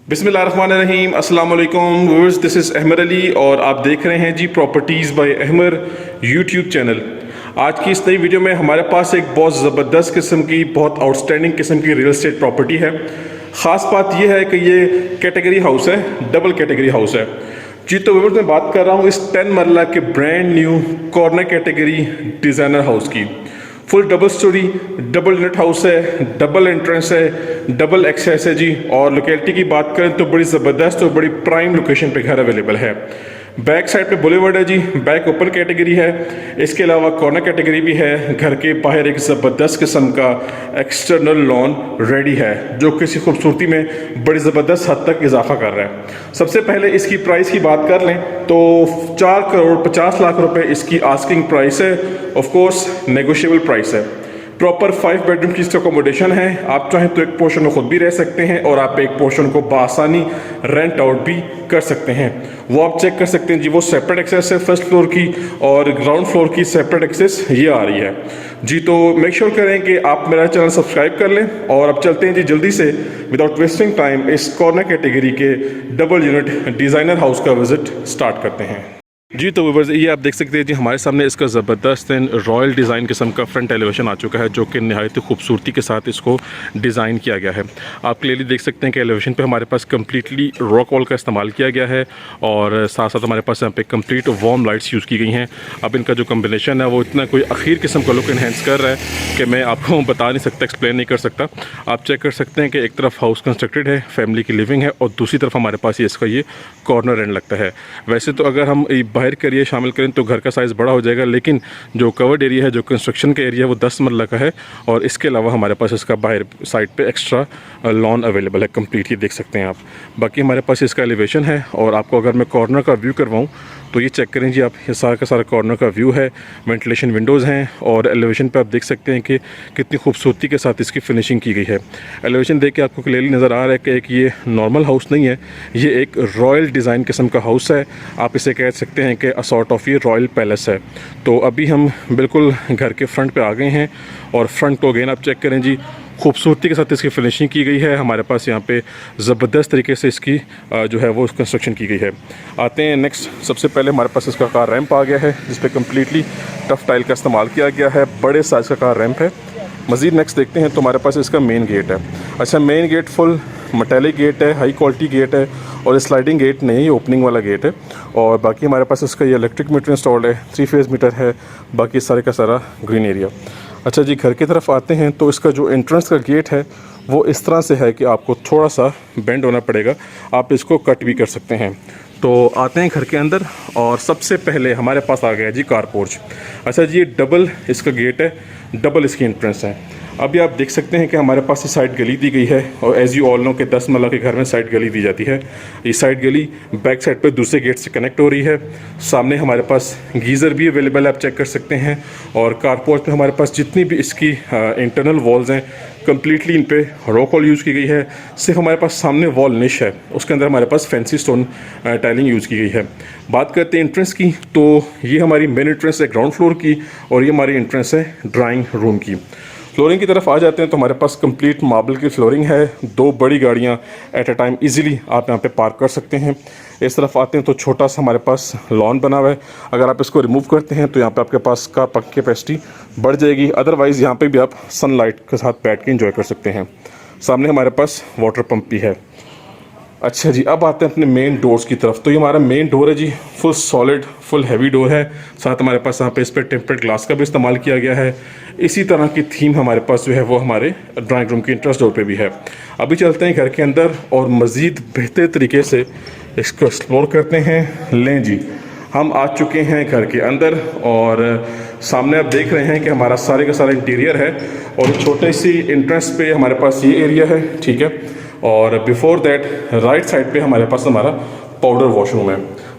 बिस्मिल्लाहिर्रहमानिर्रहीम, अस्सलाम वालेकुम viewers, this is Ahmar Ali और आप देख रहे हैं G properties by Ahmar YouTube channel. आज की इस नई वीडियो में हमारे पास एक बहुत ज़बरदस्त किस्म की, बहुत आउटस्टैंडिंग किस्म की रियल एस्टेट प्रॉपर्टी है। ख़ास बात यह है कि ये कैटेगरी हाउस है, डबल कैटेगरी हाउस है जी। तो व्यूअर्स मैं बात कर रहा हूँ इस 10 मरला के brand new corner category designer house की। Full double storey, double unit house है, डबल एंट्रेंस है, डबल एक्सेस है जी। और लोकेलिटी की बात करें तो बड़ी ज़बरदस्त और बड़ी प्राइम लोकेशन पे घर अवेलेबल है। बैक साइड पे बुलेवर्ड है जी, बैक ओपन कैटेगरी है। इसके अलावा कॉर्नर कैटेगरी भी है। घर के बाहर एक ज़बरदस्त किस्म का एक्सटर्नल लॉन रेडी है जो किसी खूबसूरती में बड़ी ज़बरदस्त हद तक इजाफा कर रहा है। सबसे पहले इसकी प्राइस की बात कर लें तो 4 करोड़ 50 लाख रुपए इसकी आस्किंग प्राइस है। ऑफ कोर्स नेगोशिएबल प्राइस है। प्रॉपर 5 बेडरूम की इसकी अकोमोडेशन है। आप चाहें तो एक पोर्शन में खुद भी रह सकते हैं और आप एक पोर्शन को बआसानी रेंट आउट भी कर सकते हैं। वो आप चेक कर सकते हैं जी, वो सेपरेट एक्सेस है फर्स्ट फ्लोर की और ग्राउंड फ्लोर की सेपरेट एक्सेस ये आ रही है जी। तो मेक श्योर करें कि आप मेरा चैनल सब्सक्राइब कर लें और अब चलते हैं जी जल्दी से विदाउट वेस्टिंग टाइम इस कॉर्नर कैटेगरी के डबल यूनिट डिज़ाइनर हाउस का विजिट स्टार्ट करते हैं जी। तो व्यूअर्स ये आप देख सकते हैं जी, हमारे सामने इसका ज़बरदस्त रॉयल डिज़ाइन किस्म का फ्रंट एलिवेशन आ चुका है जो कि नहायत खूबसूरती के साथ इसको डिज़ाइन किया गया है। आप क्लियरली देख सकते हैं कि एलिवेशन पे हमारे पास कम्प्लीटली रॉक वॉल का इस्तेमाल किया गया है और साथ साथ हमारे पास यहाँ पे कंप्लीट वार्म लाइट्स यूज़ की गई हैं। अब इनका जो कम्बिनेशन है वो इतना कोई अखीर किस्म का लुक इन्हेंस कर रहा है कि मैं आपको बता नहीं सकता, एक्सप्लेन नहीं कर सकता। आप चेक कर सकते हैं कि एक तरफ हाउस कंस्ट्रक्टेड है, फैमिली की लिविंग है और दूसरी तरफ हमारे पास इसका ये कॉर्नर एंड लगता है। वैसे तो अगर हम बाहर का एरिया शामिल करें तो घर का साइज़ बड़ा हो जाएगा, लेकिन जो कवर्ड एरिया है, जो कंस्ट्रक्शन का एरिया है वो 10 मरला का है और इसके अलावा हमारे पास इसका बाहर साइड पे एक्स्ट्रा लॉन अवेलेबल है कंप्लीटली देख सकते हैं आप। बाकी हमारे पास इसका एलिवेशन है और आपको अगर मैं कॉर्नर का व्यू करवाऊँ तो ये चेक करें जी आप, ये सारा का सारा कॉर्नर का व्यू है। वेंटिलेशन विंडोज़ हैं और एलिवेशन पे आप देख सकते हैं कि कितनी खूबसूरती के साथ इसकी फिनिशिंग की गई है। एलिवेशन देख के आपको क्लियरली नज़र आ रहा है कि एक ये नॉर्मल हाउस नहीं है, ये एक रॉयल डिज़ाइन किस्म का हाउस है। आप इसे कह सकते हैं कि असॉर्ट ऑफ ये रॉयल पैलेस है। तो अभी हम बिल्कुल घर के फ्रंट पे आ गए हैं और फ्रंट को अगेन आप चेक करें जी, खूबसूरती के साथ इसकी फिनिशिंग की गई है। हमारे पास यहाँ पे ज़बरदस्त तरीके से इसकी जो है वो कंस्ट्रक्शन की गई है। आते हैं नेक्स्ट, सबसे पहले हमारे पास इसका कार रैंप आ गया है जिस पे कम्प्लीटली टफ टाइल का इस्तेमाल किया गया है, बड़े साइज़ का कार रैंप है। मज़ीद नेक्स्ट देखते हैं तो हमारे पास इसका मेन गेट है। अच्छा, main gate full metallic gate है, हाई क्वालिटी गेट है और स्लाइडिंग गेट नहीं, ओपनिंग वाला गेट है। और बाकी हमारे पास इसका ये इलेक्ट्रिक मीटर इंस्टॉल्ड है, 3 फेज़ मीटर है, बाकी सारे का सारा ग्रीन एरिया। अच्छा जी, घर की तरफ आते हैं तो इसका जो एंट्रेंस का गेट है वो इस तरह से है कि आपको थोड़ा सा बेंड होना पड़ेगा, आप इसको कट भी कर सकते हैं। तो आते हैं घर के अंदर और सबसे पहले हमारे पास आ गया जी कार पोर्च। अच्छा जी, ये डबल इसका गेट है, डबल इसकी एंट्रेंस है। अभी आप देख सकते हैं कि हमारे पास ये साइड गली दी गई है और एज़ यू ऑल नो के 10 मरला के घर में साइड गली दी जाती है। ये साइड गली बैक साइड पे दूसरे गेट से कनेक्ट हो रही है। सामने हमारे पास गीज़र भी अवेलेबल है, आप चेक कर सकते हैं। और कारपोर्ट पे हमारे पास जितनी भी इसकी इंटरनल वॉल्स हैं कम्प्लीटली इन पे रॉक वॉल यूज़ की गई है। सिर्फ हमारे पास सामने वॉल निश है, उसके अंदर हमारे पास फैंसी स्टोन टाइलिंग यूज़ की गई है। बात करते हैं एंट्रेंस की, तो ये हमारी मेन एंट्रेंस है ग्राउंड फ्लोर की और ये हमारी एंट्रेंस है ड्राइंग रूम की। फ्लोरिंग की तरफ आ जाते हैं तो हमारे पास कंप्लीट मार्बल की फ्लोरिंग है। 2 बड़ी गाड़ियां एट अ टाइम इजीली आप यहां पे पार्क कर सकते हैं। इस तरफ आते हैं तो छोटा सा हमारे पास लॉन बना हुआ है। अगर आप इसको रिमूव करते हैं तो यहाँ पे आपके पास कार पार्क की कैपेसिटी बढ़ जाएगी, अदरवाइज़ यहाँ पे भी आप सनलाइट के साथ बैठ के इंजॉय कर सकते हैं। सामने हमारे पास वाटर पंप भी है। अच्छा जी, अब आते हैं अपने मेन डोर्स की तरफ। तो ये हमारा मेन डोर है जी, full solid full heavy door है। साथ हमारे पास यहाँ पे इस पर टेम्पर्ड ग्लास का भी इस्तेमाल किया गया है। इसी तरह की थीम हमारे पास जो है वो हमारे ड्राइंग रूम की एंट्रेंस डोर पे भी है। अभी चलते हैं घर के अंदर और मज़ीद बेहतर तरीके से इसको एक्सप्लोर करते हैं। लें जी, हम आ चुके हैं घर के अंदर और सामने आप देख रहे हैं कि हमारा सारे का सारा इंटीरियर है और छोटे सी एंट्रेंस पे हमारे पास ये एरिया है, ठीक है। और बिफोर दैट राइट साइड पे हमारे पास हमारा पाउडर वॉशरूम है।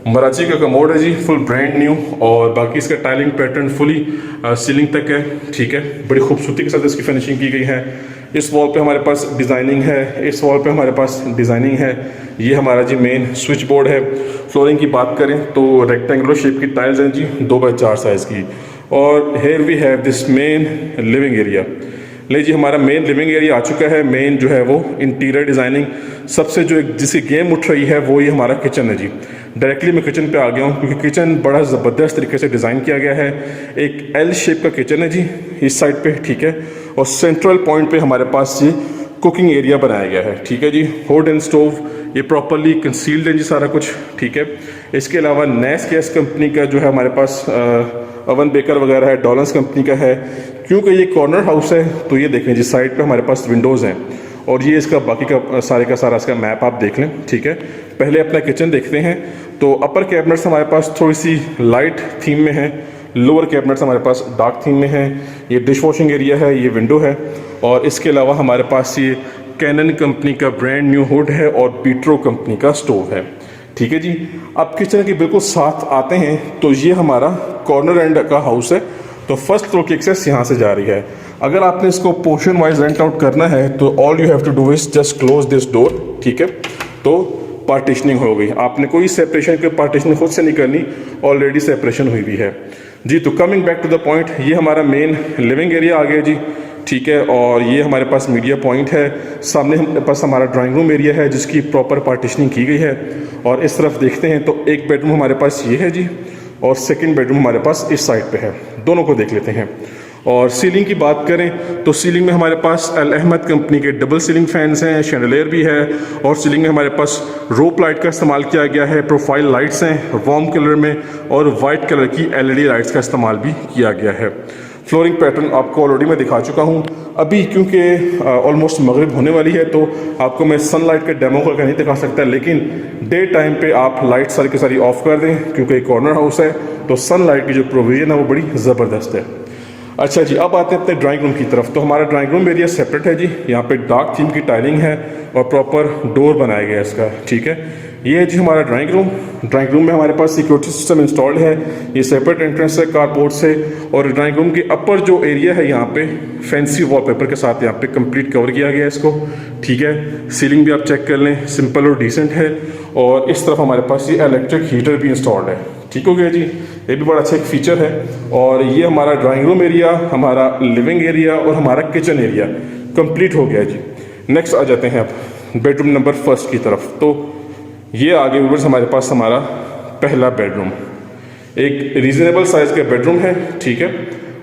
मराची का कमोड है जी, फुल ब्रांड न्यू और बाकी इसका टाइलिंग पैटर्न फुली सीलिंग तक है, ठीक है। बड़ी खूबसूरती के साथ इसकी फिनिशिंग की गई है। इस वॉल पे हमारे पास डिज़ाइनिंग है, इस वॉल पे हमारे पास डिज़ाइनिंग है। ये हमारा जी मेन स्विच बोर्ड है। फ्लोरिंग की बात करें तो रेक्टेंगुलर शेप की टाइल्स हैं जी, 2x4 साइज़ की। और here we have this main living area. ले जी, हमारा मेन लिविंग एरिया आ चुका है। मेन जो है वो इंटीरियर डिज़ाइनिंग सबसे जो जिसकी गेम उठ रही है वो ये हमारा किचन है जी। डायरेक्टली मैं किचन पे आ गया हूँ क्योंकि किचन बड़ा ज़बरदस्त तरीके से डिज़ाइन किया गया है। एक एल शेप का किचन है जी इस साइड पे, ठीक है। और सेंट्रल पॉइंट पे हमारे पास ये कुकिंग एरिया बनाया गया है, ठीक है जी। होड एंड स्टोव ये प्रॉपरली कंसील्ड है जी सारा कुछ, ठीक है। इसके अलावा नेस गैस कंपनी का जो है हमारे पास ओवन बेकर वगैरह है, डॉलन्स कंपनी का है। क्योंकि ये कॉर्नर हाउस है तो ये देखें जी साइड पे हमारे पास विंडोज़ हैं और ये इसका बाकी का सारा इसका मैप आप देख लें, ठीक है। पहले अपना किचन देखते हैं। तो अपर कैबिनेट्स हमारे पास थोड़ी सी लाइट थीम में है, लोअर कैबिनेट्स हमारे पास डार्क थीम में है। ये डिश वॉशिंग एरिया है, ये विंडो है। और इसके अलावा हमारे पास ये कैनन कंपनी का ब्रांड न्यू हुड है और पीट्रो कंपनी का स्टोव है, ठीक है जी। अब किचन के बिल्कुल साथ आते हैं तो ये हमारा कॉर्नर एंड का हाउस है। तो फर्स्ट फ्लोर की एक्सेस यहाँ से जा रही है। अगर आपने इसको पोर्शन वाइज रेंट आउट करना है तो all you have to do is just close this door, ठीक है। तो पार्टीशनिंग हो गई, आपने कोई सेपरेशन की पार्टीशनिंग खुद से नहीं करनी, ऑलरेडी सेपरेशन हुई भी है जी। तो coming back to the point, ये हमारा मेन लिविंग एरिया आ गया जी, ठीक है। और ये हमारे पास मीडिया पॉइंट है। सामने हमारे पास हमारा ड्राइंग रूम एरिया है जिसकी प्रॉपर पार्टीशनिंग की गई है। और इस तरफ देखते हैं तो एक बेडरूम हमारे पास ये है जी और सेकंड बेडरूम हमारे पास इस साइड पे है। दोनों को देख लेते हैं। और सीलिंग की बात करें तो सीलिंग में हमारे पास अल अहमद कंपनी के डबल सीलिंग फैंस हैं, शैंडलियर भी है। और सीलिंग में हमारे पास रोप लाइट का इस्तेमाल किया गया है, प्रोफाइल लाइट्स हैं वार्म कलर में, और वाइट कलर की LED लाइट्स का इस्तेमाल भी किया गया है। फ्लोरिंग पैटर्न आपको ऑलरेडी मैं दिखा चुका हूँ। अभी क्योंकि ऑलमोस्ट मगरिब होने वाली है तो आपको मैं सनलाइट के डेमो करके नहीं दिखा सकता, लेकिन डे टाइम पे आप लाइट सारी की सारी ऑफ कर दें क्योंकि एक कॉर्नर हाउस है तो सनलाइट की जो प्रोविजन है वो बड़ी ज़बरदस्त है। अच्छा जी, अब आते हैं अपने ड्राइंग रूम की तरफ। तो हमारा ड्राइंग रूम एरिया सेपरेट है जी। यहाँ पे डार्क थीम की टाइलिंग है और प्रॉपर डोर बनाया गया है इसका, ठीक है। ये है जी हमारा ड्राइंग रूम। ड्राइंग रूम में हमारे पास सिक्योरिटी सिस्टम इंस्टॉल्ड है। ये सेपरेट एंट्रेंस है कारपोर्ट से। और ड्राइंग रूम के अपर जो एरिया है यहाँ पे फैंसी वॉलपेपर के साथ यहाँ पे कंप्लीट कवर किया गया है इसको, ठीक है। सीलिंग भी आप चेक कर लें, सिंपल और डिसेंट है। और इस तरफ हमारे पास ये इलेक्ट्रिक हीटर भी इंस्टॉल्ड है, ठीक हो गया जी। ये भी बड़ा अच्छा एक फीचर है। और ये हमारा ड्राइंग रूम एरिया, हमारा लिविंग एरिया और हमारा किचन एरिया कंप्लीट हो गया जी। नेक्स्ट आ जाते हैं अब बेडरूम नंबर फर्स्ट की तरफ। तो ये आगे व्यूअर्स हमारे पास हमारा पहला बेडरूम, एक रीजनेबल साइज़ का बेडरूम है, ठीक है।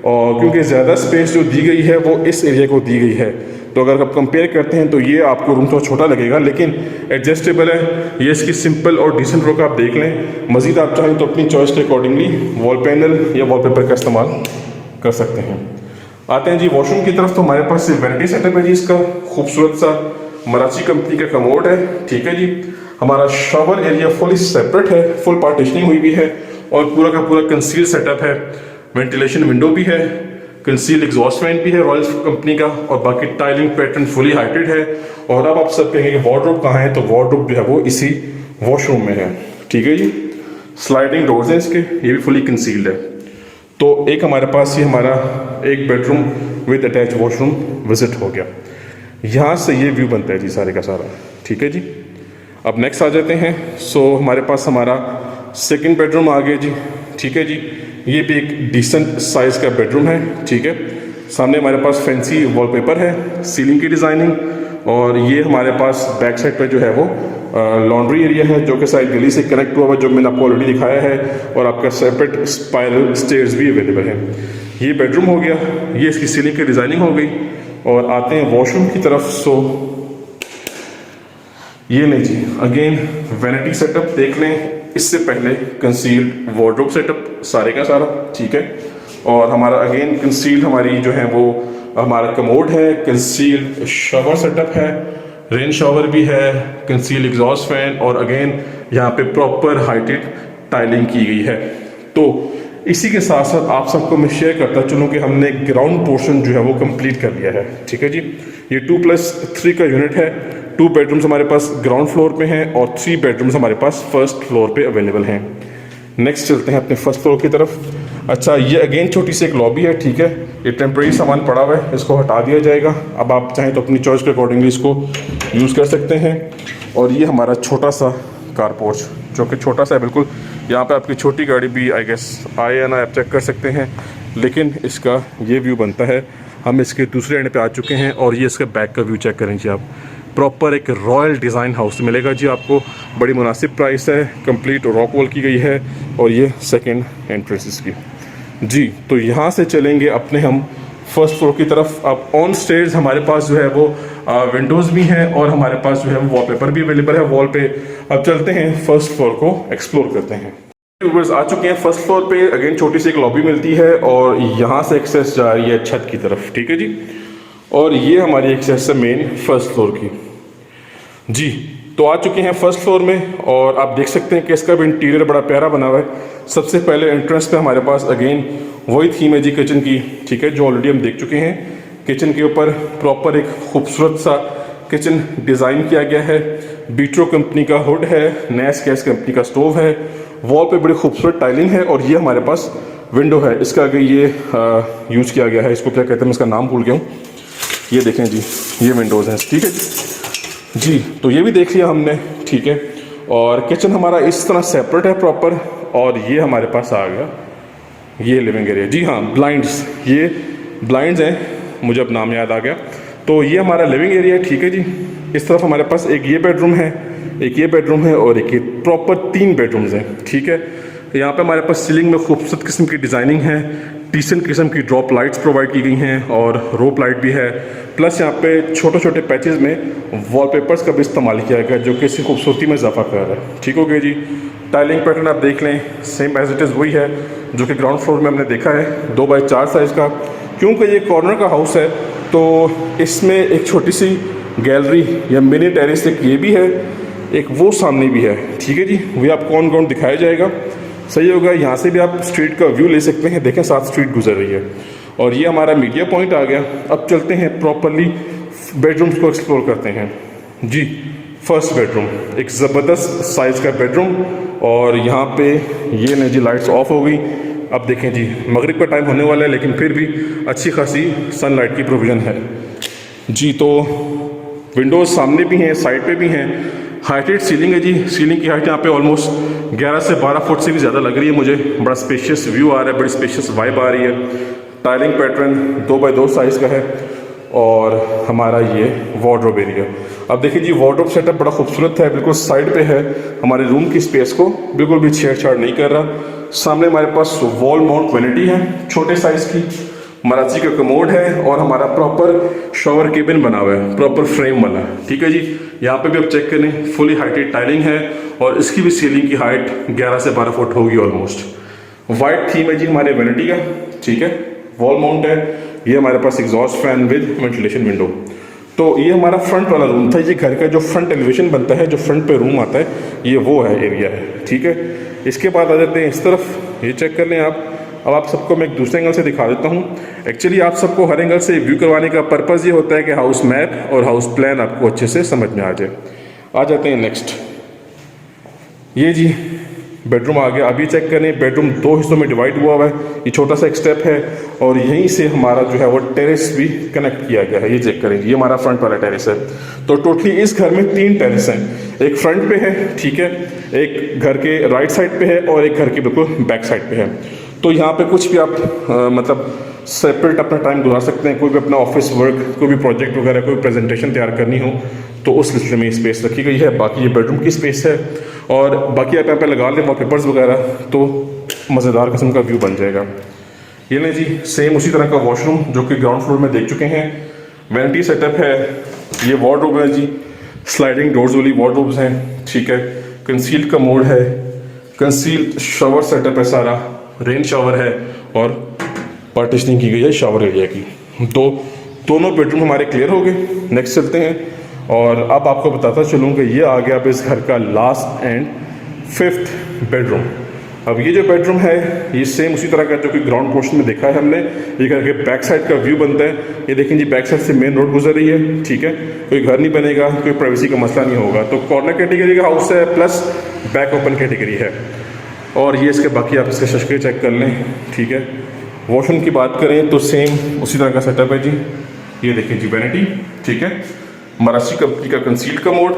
और क्योंकि ज़्यादा स्पेस जो दी गई है वो इस एरिया को दी गई है, तो अगर आप कंपेयर करते हैं तो ये आपको रूम थोड़ा छोटा लगेगा, लेकिन एडजस्टेबल है। ये इसकी सिंपल और डिसेंट लुक आप देख लें। मज़ीद आप चाहें तो अपनी चॉइस के अकॉर्डिंगली वॉल पैनल या वॉलपेपर का इस्तेमाल कर सकते हैं। आते हैं जी वॉशरूम की तरफ। तो हमारे पास वैनिटी सेटअप है जी इसका, खूबसूरत सा मराची कंपनी का कमोड है, ठीक है जी। हमारा शावर एरिया फुली सेपरेट है, फुल पार्टीशनिंग हुई भी है और पूरा का पूरा कंसील सेटअप है। वेंटिलेशन विंडो भी है, कंसील एग्जॉस्ट फैन भी है रॉयल्स कंपनी का, और बाकी टाइलिंग पैटर्न फुली हाइटेड है। और अब आप सब कहेंगे कि वार्डरोब कहाँ है, तो वार्डरोब जो है वो इसी वॉशरूम में है, ठीक है जी। स्लाइडिंग डोर्स हैं इसके, ये भी फुली कंसील्ड है। तो एक हमारे पास ये हमारा एक bedroom with attach washroom visit हो गया। यहाँ से ये व्यू बनता है जी सारे का सारा, ठीक है जी। अब नेक्स्ट आ जाते हैं। सो हमारे पास हमारा सेकंड बेडरूम आ गया जी, ठीक है जी। ये भी एक डिसेंट साइज़ का बेडरूम है, ठीक है। सामने हमारे पास फैंसी वॉलपेपर है, सीलिंग की डिज़ाइनिंग। और ये हमारे पास बैक साइड पे जो है वो लॉन्ड्री एरिया है जो कि साइड गली से कनेक्ट हुआ हुआ, जो मैंने आपको ऑलरेडी दिखाया है। और आपका सेपरेट स्पाइरल स्टेयर्स भी अवेलेबल है। ये बेडरूम हो गया, ये इसकी सीलिंग की डिज़ाइनिंग हो गई। और आते हैं वॉशरूम की तरफ। सो ये नहीं जी, अगेन वैनिटी सेटअप देख लें। इससे पहले कंसील्ड वार्डरोब सेटअप सारे का सारा, ठीक है। और हमारा अगेन कंसील्ड हमारी जो है वो हमारा कमोड है, कंसील्ड शावर सेटअप है, रेन शावर भी है, कंसील्ड एग्जॉस्ट फैन, और अगेन यहाँ पे प्रॉपर हाइटेड टाइलिंग की गई है। तो इसी के साथ साथ आप सबको मैं शेयर करता चलूँ कि हमने ग्राउंड पोर्शन जो है वो कंप्लीट कर लिया है, ठीक है जी। ये 2+3 का यूनिट है। 2 बेडरूम्स हमारे पास ग्राउंड फ्लोर पे हैं और 3 बेडरूम्स हमारे पास फर्स्ट फ्लोर पे अवेलेबल हैं। नेक्स्ट चलते हैं अपने फर्स्ट फ्लोर की तरफ। अच्छा, ये अगेन छोटी सी एक लॉबी है, ठीक है। ये टेम्प्रेरी सामान पड़ा हुआ है, इसको हटा दिया जाएगा। अब आप चाहें तो अपनी चॉइस के अकॉर्डिंगली इसको यूज़ कर सकते हैं। और ये हमारा छोटा सा कार पोर्च, जो कि छोटा सा है बिल्कुल। यहाँ पे आपकी छोटी गाड़ी भी आई गेस आए या ना आप चेक कर सकते हैं, लेकिन इसका ये व्यू बनता है। हम इसके दूसरे एंड पे आ चुके हैं और ये इसका बैक का व्यू चेक करें जी आप। प्रॉपर एक रॉयल डिज़ाइन हाउस मिलेगा जी आपको, बड़ी मुनासिब प्राइस है, कंप्लीट रॉक वॉल की गई है और ये सेकंड एंट्रेंस इसकी जी। तो यहाँ से चलेंगे अपने हम फर्स्ट फ्लोर की तरफ। अब ऑन स्टेज हमारे पास जो है वो विंडोज़ भी हैं और हमारे पास जो है वो वॉलपेपर भी अवेलेबल है वॉल पे। अब चलते हैं फर्स्ट फ्लोर को एक्सप्लोर करते हैं। व्यूअर्स आ चुके हैं फर्स्ट फ्लोर पे। अगेन छोटी सी एक लॉबी मिलती है और यहाँ से एक्सेस जा रही है छत की तरफ, ठीक है जी। और ये हमारी एक्सेस है मेन फर्स्ट फ्लोर की जी। तो आ चुके हैं फर्स्ट फ्लोर में और आप देख सकते हैं कि इसका भी इंटीरियर बड़ा प्यारा बना हुआ है। सबसे पहले एंट्रेंस पे हमारे पास अगेन वही थीम है जी किचन की, ठीक है, जो ऑलरेडी हम देख चुके हैं। किचन के ऊपर प्रॉपर एक खूबसूरत सा किचन डिज़ाइन किया गया है। बीट्रो कंपनी का हुड है, नैस गैस कंपनी का स्टोव है, वॉल पे बड़ी खूबसूरत टाइलिंग है और ये हमारे पास विंडो है। इसका अगर ये यूज़ किया गया है, इसको क्या कहते हैं, इसका नाम भूल गया हूँ। ये देखें जी, ये विंडोज़ हैं, ठीक है जी। तो ये भी देख लिया हमने, ठीक है। और किचन हमारा इस तरह सेपरेट है प्रॉपर और ये हमारे पास आ गया ये लिविंग एरिया जी। हाँ, ब्लाइंड्स, ये ब्लाइंड्स हैं, मुझे अब नाम याद आ गया। तो ये हमारा लिविंग एरिया है, ठीक है जी। इस तरफ हमारे पास एक ये बेडरूम है, एक ये बेडरूम है और एक ये, प्रॉपर 3 बेडरूम्स हैं, ठीक है। यहाँ पे हमारे पास सीलिंग में खूबसूरत किस्म की डिज़ाइनिंग है, डिसेंट किस्म की ड्रॉप लाइट्स प्रोवाइड की गई हैं और रोप लाइट भी है। प्लस यहाँ पे छोटे छोटे पैचेस में वॉलपेपर्स का भी इस्तेमाल किया गया जो कि इसकी खूबसूरती में इजाफा कर रहा है, ठीक हो गया जी। टाइलिंग पैटर्न आप देख लें, सेम एज इट इज़ वही है जो कि ग्राउंड फ्लोर में हमने देखा है, 2x4 साइज़ का। क्योंकि ये कॉर्नर का हाउस है तो इसमें एक छोटी सी गैलरी या मिनी टेरेस एक ये भी है, एक वो सामने भी है, ठीक है जी। वही आपको ऑन ग्राउंड दिखाया जाएगा, सही होगा। यहाँ से भी आप स्ट्रीट का व्यू ले सकते हैं, देखें साथ स्ट्रीट गुजर रही है। और ये हमारा मीडिया पॉइंट आ गया। अब चलते हैं प्रॉपरली बेडरूम्स को एक्सप्लोर करते हैं जी। फर्स्ट बेडरूम, एक ज़बरदस्त साइज़ का बेडरूम और यहाँ पे ये नहीं जी, लाइट्स ऑफ हो गई। अब देखें जी, मगरिब का टाइम होने वाला है लेकिन फिर भी अच्छी खासी सनलाइट की प्रोविज़न है जी। तो विंडोज़ सामने भी हैं, साइड पे भी हैं। हाइटेड सीलिंग है जी, सीलिंग की हाइट यहाँ पे ऑलमोस्ट 11 से 12 फुट से भी ज़्यादा लग रही है मुझे। बड़ा स्पेशियस व्यू आ रहा है, बड़ी स्पेशियस वाइब आ रही है। टाइलिंग पैटर्न 2x2 साइज़ का है और हमारा ये वार्डरोब एरिया। अब देखिए जी, वार्डरोब सेटअप बड़ा खूबसूरत है, बिल्कुल साइड पे है, हमारे रूम की स्पेस को बिल्कुल भी छेड़छाड़ नहीं कर रहा। सामने हमारे पास वॉल माउंट वैनिटी है छोटे साइज़ की, मराची का कमोड है और हमारा प्रॉपर शॉवर केबिन बना हुआ है, प्रॉपर फ्रेम वाला, ठीक है जी। यहाँ पे भी आप चेक करें, फुली हाइटेड टाइलिंग है और इसकी भी सीलिंग की हाइट 11 से 12 फुट होगी ऑलमोस्ट। वाइट थीम है जी हमारे वैनिटी का, ठीक है, वॉल माउंट है। ये हमारे पास exhaust fan with ventilation window. तो ये हमारा फ्रंट वाला रूम था। ये घर का जो फ्रंट एलिवेशन बनता है, जो फ्रंट पे रूम आता है, ये वो है एरिया है, ठीक है। इसके बाद आ जाते हैं इस तरफ, ये चेक कर लें आप। अब आप सबको मैं एक दूसरे एंगल से दिखा देता हूँ। एक्चुअली आप सबको हर एंगल से व्यू करवाने का पर्पज़ ये होता है कि हाउस मैप और हाउस प्लान आपको अच्छे से समझ में आ जाए। आ जाते हैं नेक्स्ट, ये जी बेडरूम आ गया। अभी चेक करें, बेडरूम 2 हिस्सों में डिवाइड हुआ है। ये छोटा सा एक स्टेप है और यहीं से हमारा जो है वो टेरेस भी कनेक्ट किया गया है। ये चेक करें, ये हमारा फ्रंट वाला टेरेस है। तो टोटली इस घर में 3 टेरेस हैं, एक फ्रंट पे है, ठीक है, एक घर के राइट साइड पे है और एक घर के बिल्कुल बैक साइड पे है। तो यहाँ पे कुछ भी आप मतलब सेपरेट अपना टाइम गुजार सकते हैं। कोई भी अपना ऑफिस वर्क, कोई भी प्रोजेक्ट वगैरह, कोई प्रेजेंटेशन तैयार करनी हो तो उस सिलसिले में स्पेस रखी गई है। बाकी ये बेडरूम की स्पेस है और बाकी आप यहाँ पे लगा लें वॉलपेपर्स वगैरह तो मज़ेदार किस्म का व्यू बन जाएगा। ये नहीं जी, सेम उसी तरह का वॉशरूम जो कि ग्राउंड फ्लोर में देख चुके हैं। वैनिटी सेटअप है, ये वार्डरोब है जी, स्लाइडिंग डोर्स वाली वार्डरोब्स हैं, ठीक है। कंसील्ड का मोड है, कंसील्ड शावर सेटअप है सारा, रेन शावर है और पार्टीशनिंग की गई है शावर एरिया की। तो दोनों बेडरूम हमारे क्लियर हो गए। नेक्स्ट चलते हैं और अब आपको बताता चलूँ कि ये आ गया अब इस घर का लास्ट एंड 5th बेडरूम। अब ये जो बेडरूम है ये सेम उसी तरह का जो कि ग्राउंड पोर्शन में देखा है हमने। ये घर के बैक साइड का व्यू बनता है। ये देखें जी, बैक साइड से मेन रोड गुजर रही है, ठीक है। कोई घर नहीं बनेगा, कोई प्राइवेसी का मसला नहीं होगा। तो कॉर्नर कैटेगरी का हाउस है प्लस बैक ओपन कैटेगरी है। और ये इसके बाकी आप इसके शशके चेक कर लें, ठीक है। वॉशरूम की बात करें तो सेम उसी तरह का सेटअप है जी। ये देखिए जी, वैनिटी, ठीक है, मरासी कंपनी का कंसील्ड का मोड।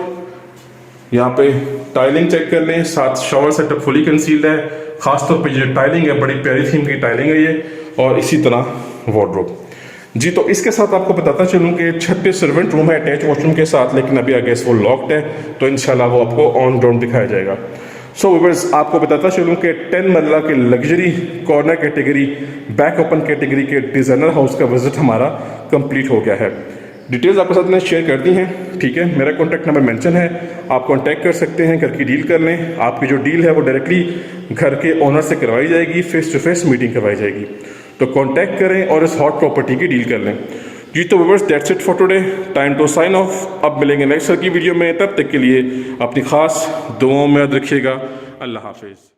यहाँ पे टाइलिंग चेक कर लें, साथ शावर सेटअप फुली कंसील्ड है। खासतौर पे जो टाइलिंग है बड़ी प्यारी थीम की टाइलिंग है ये। और इसी तरह वार्डरोब। जी, तो इसके साथ आपको बताता चलूँ कि छत पे सर्वेंट रूम है अटैच वॉशरूम के साथ, लेकिन अभी आई गेस वो लॉक्ड है, तो इंशाल्लाह वो आपको ऑन ग्राउंड दिखाया जाएगा। सो व्यूअर्स, आपको बताता चलूँ कि 10 मरला के luxury corner category back open category के डिज़ाइनर हाउस का विजिट हमारा कंप्लीट हो गया है। डिटेल्स आपके साथ मैंने शेयर कर दी हैं, ठीक है। मेरा कॉन्टैक्ट नंबर मेंशन है, आप कॉन्टैक्ट कर सकते हैं, घर की डील कर लें। आपकी जो डील है वो डायरेक्टली घर के ओनर से करवाई जाएगी, फेस टू फेस मीटिंग करवाई जाएगी। तो कॉन्टैक्ट करें और इस हॉट प्रॉपर्टी की डील कर लें। जी, तो viewers, that's it for today, time to sign off. अब मिलेंगे नेक्स्ट की वीडियो में, तब तक के लिए अपनी खास दुआओं में याद रखिएगा। अल्लाह हाफिज़।